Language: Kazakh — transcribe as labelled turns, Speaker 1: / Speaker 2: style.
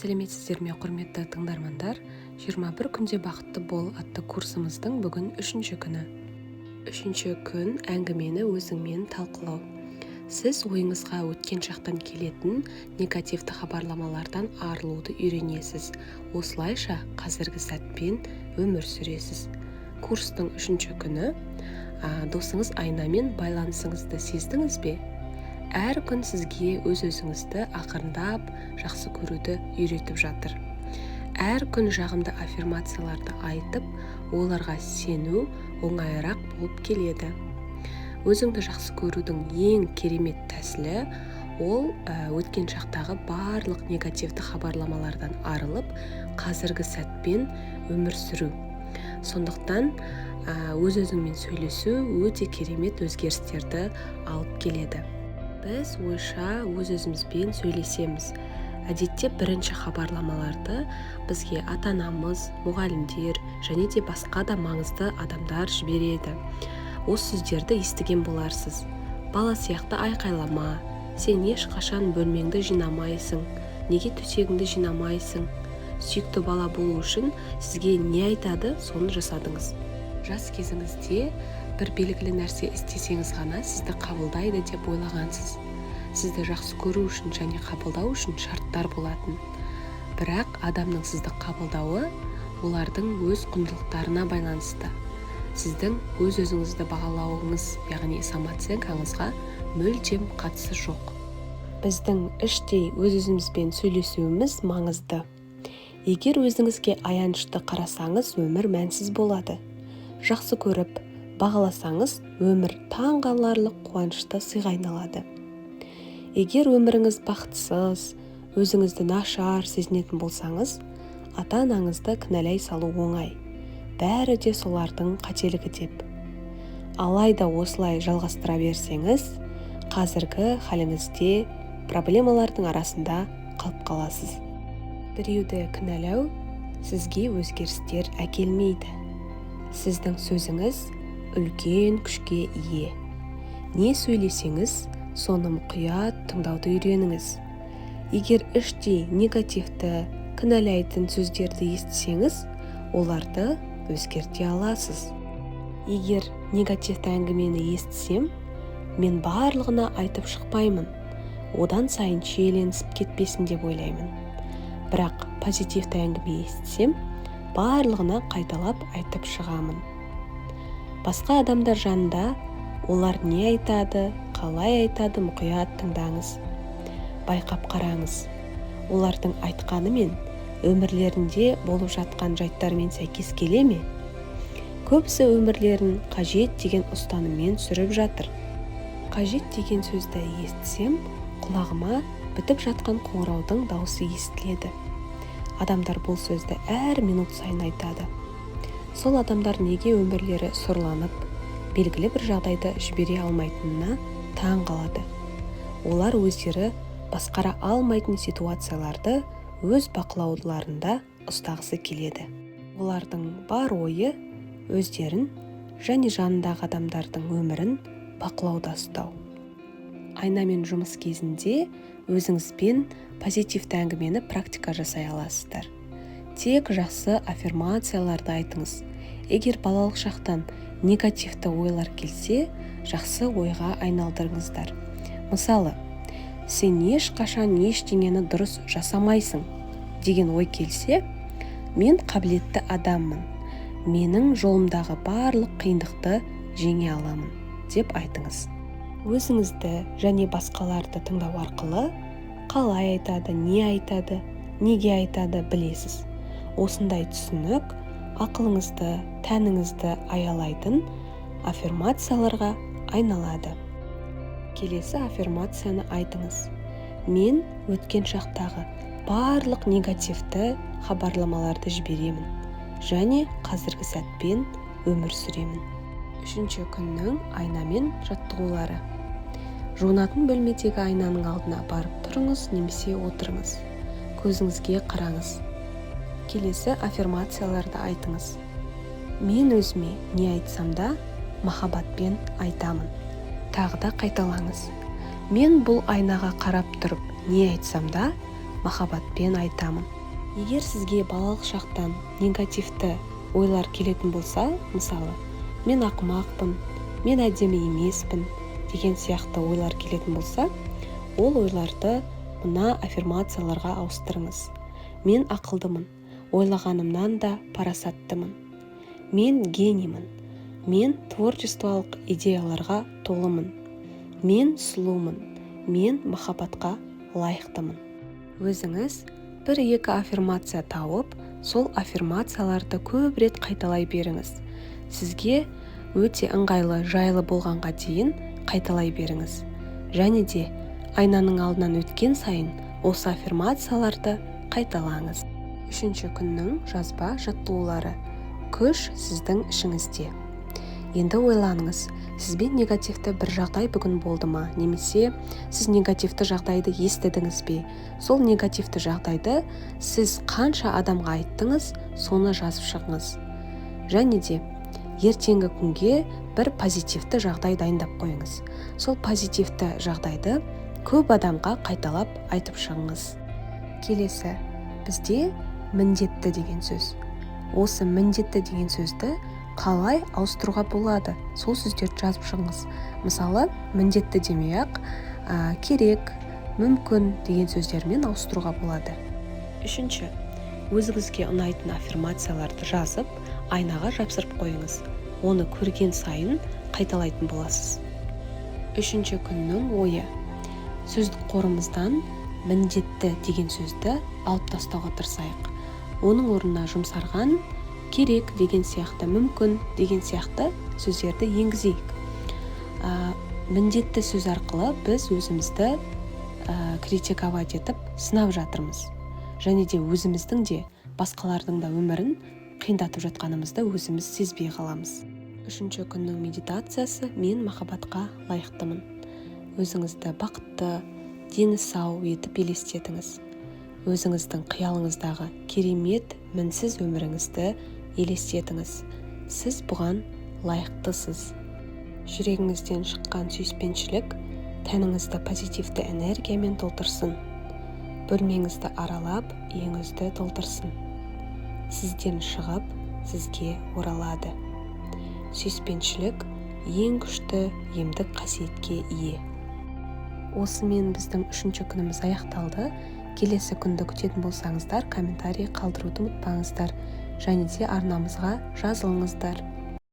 Speaker 1: Сәлеметсіздер ме, құрметті тыңдармандар? 21 күнде бақытты бол атты курсымыздың бүгін 3-ші күні. 3-ші күн әңгімені өзіңмен талқылау. Сіз ойыңызға өткен шақтан келетін негативті хабарламалардан арылуды үйренесіз. Осылайша қазіргі сәтпен өмір сүресіз. Курстың 3-ші күні досыңыз Айнамен байланысыңызды сездіңіз бе? Әр күн сізге өз-өзіңізді ақырындап жақсы көруді үйретіп жатыр. Әр күн жағымды аффирмацияларды айтып, оларға сену оңайырақ болып келеді. Өзіңді жақсы көрудің ең керемет тәсілі ол өткен шақтағы барлық негативті хабарламалардан арылып, қазіргі сәтпен өмір сүру. Сондықтан өз-өзіңмен сөйлесу өте керемет өзгерістерді алып келеді. Біз ойша өз-өзімізбен сөйлесеміз. Әдетте бірінші хабарламаларды бізге ата-анамыз, мұғалімдер және де басқа да маңызды адамдар жібереді. Осы сөздерді естіген боларсыз. Бала сияқты айқайлама, сен ешқашан бөлмеңді жинамайсың, неге төсегіңді жинамайсың? Сүйікті бала болу үшін сізге не айтады, соны жасадыңыз. Жас кезіңізде бір белгілі нәрсе істесеңіз ғана сізді қабылдайды деп ойлағансыз. Сізді жақсы көру үшін және қабылдау үшін шарттар болатын. Бірақ адамның сізді қабылдауы олардың өз құндылықтарына байланысты. Сіздің өз-өзіңізді бағалауыңыз, яғни самооценкаңызға мүлдем қатысы жоқ. Біздің іштей өз-өзімізбен сөйлесуіміз маңызды. Егер өзіңізге аянышты қарасаңыз, өмір мәнсіз болады. Жақсы көріп, бағаласаңыз, өмір таңғаларлық қуанышты сыйға айналады. Егер өміріңіз бақытсыз, өзіңізді нашар сезінетін болсаңыз, ата-анаңызды кінәлай салу оңай. Бәрі де солардың қателігі деп. Алайда осылай жалғастыра берсеңіз, қазіргі халіңізде проблемалардың арасында қалып қаласыз. Біреуді кінәлау сізге өзгерістер әкелмейді. Сіздің сөзіңіз үлкен күшке ие. Не сөйлесеңіз, соны мұқият тыңдауды үйреніңіз. Егер іштей негативті, кінәлайтын сөздерді естісеңіз, оларды өзгерте аласыз. Егер негативті әңгімені естісем, мен барлығына айтып шықпаймын, одан сайын шиеленісіп кетпесін деп ойлаймын. Бірақ позитивті әңгіме естісем, барлығына қайталап айтып шығамын. Басқа адамдар жанында олар не айтады, қалай айтады, мұқият тыңдаңыз. Байқап қараңыз. Олардың айтқаны мен өмірлерінде болып жатқан жайттармен сәйкес келе ме? Көбісі өмірлерін қажет деген ұстаныммен сүріп жатыр. Қажет деген сөзді естісем, құлағыма бітіп жатқан қоңыраудың дауысы естіледі. Адамдар бұл сөзді әр минут сайын айтады. Сол адамдар неге өмірлері сұрланып, белгілі бір жағдайды жібере алмайтынына таң қалады. Олар өздері басқара алмайтын ситуацияларды өз бақылауларында ұстағысы келеді. Олардың бар ойы өздерін және жанындағы адамдардың өмірін бақылауда ұстау. Айнамен жұмыс кезінде өзіңізбен позитивті әңгімені практика жасай аласыздар. Тек жақсы аффирмацияларды айтыңыз. Егер балалық шақтан негативті ойлар келсе, жақсы ойға айналдырыңыздар. Мысалы, сен ешқашан ештеңені дұрыс жасамайсың деген ой келсе, мен қабілетті адаммын. Менің жолымдағы барлық қиындықты жеңе аламын деп айтыңыз. Өзіңізді және басқаларды тыңдау арқылы қалай айтады, не айтады, неге айтады білесіз. Осындай түсінік ақылыңызды, тәніңізді аялайтын аффирмацияларға айналады. Келесі аффирмацияны айтыңыз. Мен өткен шақтағы барлық негативті хабарламаларды жіберемін және қазіргі сәтпен өмір сүремін. 3-ші күннің Айнамен жаттығулары. Жуынатын бөлмедегі айнаның алдына барып тұрыңыз немесе отырыңыз. Көзіңізге қараңыз. Келесі аффирмацияларды айтыңыз. Мен өзіме не айтсам да махаббатпен айтамын. Тағы да қайталаңыз. Мен бұл айнаға қарап тұрып не айтсам да махаббатпен айтамын. Егер сізге балалық шақтан негативті ойлар келетін болса, мысалы, мен ақымақпын, мен әдемі емеспін деген сияқты ойлар келетін болса, ол ойларды мына аффирмацияларға ауыстырыңыз. Мен ақылдымын, ойлағанымнан да парасаттымын. Мен гениймін, мен творчестволық идеяларға толымын. Мен сұлумын, мен махаббатқа лайықтымын. Өзіңіз бір-екі аффирмация тауып, сол аффирмацияларды көп рет қайталай беріңіз. Сізге өте ыңғайлы, жайлы болғанға дейін қайталай беріңіз. Және де айнаның алдынан өткен сайын осы аффирмацияларды қайталаңыз. 3-ші күннің жазба жаттығулары. Күш сіздің ішіңізде. Енді ойланыңыз, сізбен негативті бір жағдай бүгін болды ма? Немесе сіз негативті жағдайды естідіңіз бе? Сол негативті жағдайды сіз қанша адамға айттыңыз, соны жазып шығыңыз. Және де ертеңгі күнге бір позитивті жағдай дайындап қойыңыз. Сол позитивті жағдайды көп адамға қайталап айтып шығыңыз. Келесі, бізде міндетті деген сөз. Осы міндетті деген сөзді қалай ауыстыруға болады? Сол сөздерді жазып шығыңыз. Мысалы, міндетті демей-ақ керек, мүмкін деген сөздермен ауыстыруға болады. 3-ші, өзіңізге ұнайтын аффирмацияларды жазып, айнаға жапсырып қойыңыз. Оны көрген сайын қайталайтын боласыз. 3-ші күннің ойы. Сөздік қорымыздан міндетті деген сөзді алып тастауға тырысайық. Оның орнына жұмсарған, керек деген сияқты, мүмкін деген сияқты сөздерді енгізейік. Міндетті сөз арқылы біз өзімізді критиковать етіп сынап жатырмыз. Және де өзіміздің де басқалардың да өмірін қиындатып жатқанымызды өзіміз сезбей қаламыз. 3-ші күннің медитациясы. Мен махаббатқа лайықтымын. Өзіңізді бақытты, дені сау етіп елестетіңіз. Өзіңіздің қиялыңыздағы керемет мінсіз өміріңізді елестетіңіз. Сіз бұған лайықтысыз. Жүрегіңізден шыққан сүйіспеншілік тәніңізді позитивті энергиямен толтырсын. Бөлмеңізді аралап, үйіңізді толтырсын. Сізден шығып, сізге оралады. Сүйіспеншілік ең күшті емдік қасиетке ие. Осымен біздің 3-ші күніміз аяқталды. Келесі күнді күтетін болсаңыздар, комментарий қалдыруды ұмытпаңыздар. Және де арнамызға жазылыңыздар.